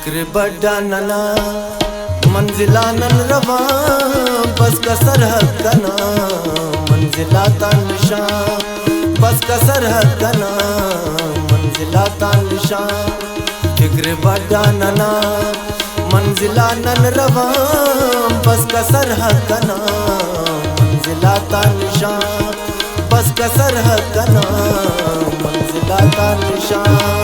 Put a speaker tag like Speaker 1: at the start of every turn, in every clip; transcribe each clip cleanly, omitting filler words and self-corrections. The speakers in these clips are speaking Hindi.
Speaker 1: फिक्र बड़ा नना मंजिला नन रवा बस का सरहद कना मंजिला निशान बस का सरहद कना मंजिला निशान फिक्र बड़ा नना मंजिला नन रवा बस का सरहद कना मंजिला निशान बस का सरहद कना मंजिला निशान।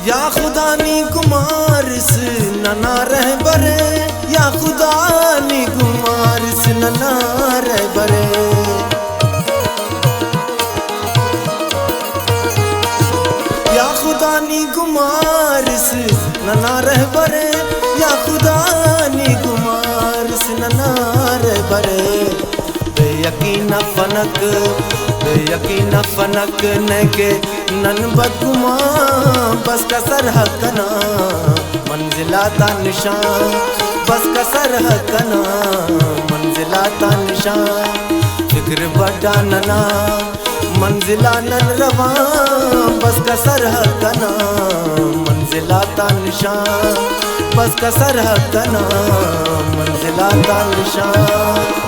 Speaker 1: या खुदा नी गुमारिस नना रह बरे या खुदा नी गुमारिस नना रह बरे या खुदा नी गुमारिस नना रह बरे या खुदा नी गुमारिस नना रह बरे बेयकीना फनक बेयकीना फनक नके नन बदगुमा बस का सरहद कना मंजिला निशान बस का सरहद कना मंजिला निशान। फिक्र बड़ा नना मंजिला नन रवा बस का सरहद कना मंजिला निशान बस का सरहद कना मंजिला निशान।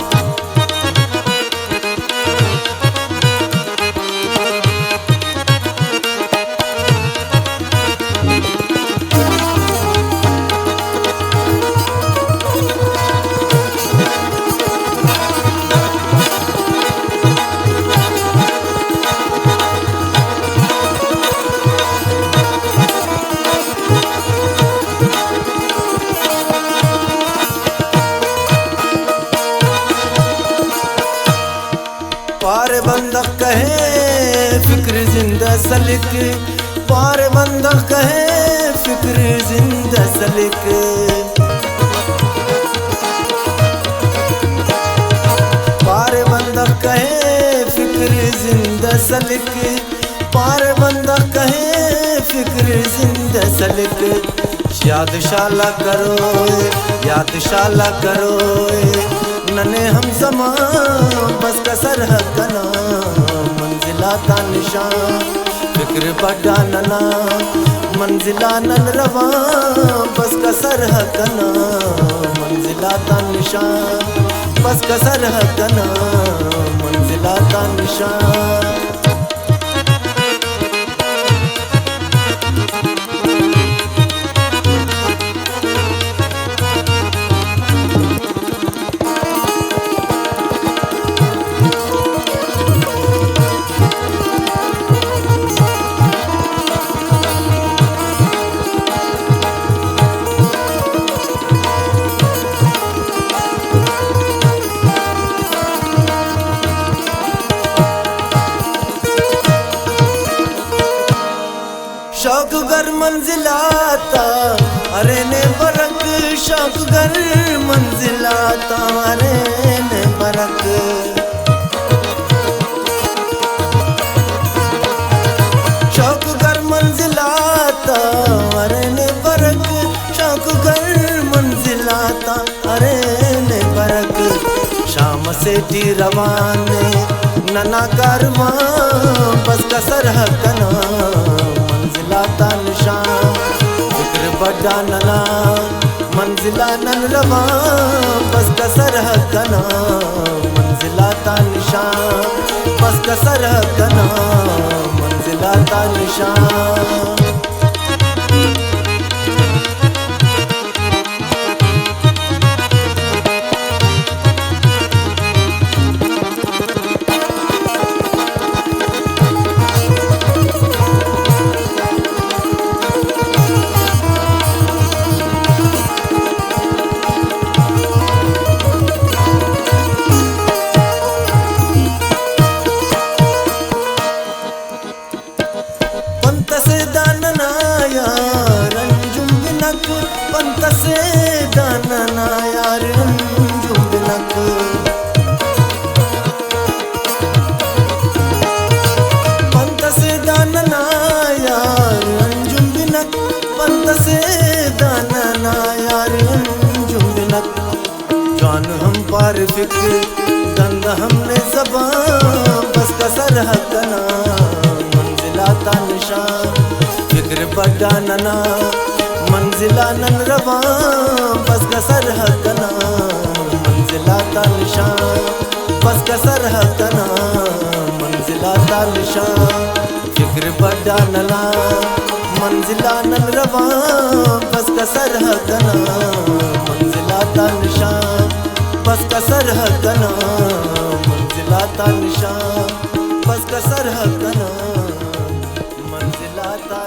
Speaker 1: पार बंदक कहे फिक्र जिंदा सलिक पार बंदक कहे फिक्र जिंदा सलिक पार बंदक कहे फिक्र जिंदा सलिक पार बंदक कहे फिक्र जिंदा सलिक यादशाला करो नने हम समा बस का सरहद कना मंजिला निशान। फिक्र बड़ा नना मंजिला नन रवा बस का सरहद कना मंजिला निशान बस का सरहद कना मंजिला निशान। शौक गर मंजिलाता अरे ने बरक शौक गर मंजिलाता अरे ने बरक शौक गर मंजिलाता अरे ने बरक शौक गर मंजिलाता अरे ने बरक शाम से टी रवान नना कारवां बस का सरहद कना मंजिला निशान। फिक्र बड़ा नना मंजिला नन रवा बस का सरहद कना मंजिला निशान बस का सरहद कना मंजिला निशान। पंत से दान जान हम पार फिक्र दंग हमने ज़बान बस कसर हकना मंजिला ता निशान फिक्र बड़ा नना मंजिला नन रवा बस कसर हकना मंजिला ता निशान बस कसर हकना मंजिला ता निशान फिक्र बड़ा नना मंजिला नन रवा बस कसर हकना मंजिला ता निशान बस कसर हकना मंजिला ता निशान बस कसर हकना मंजिला ता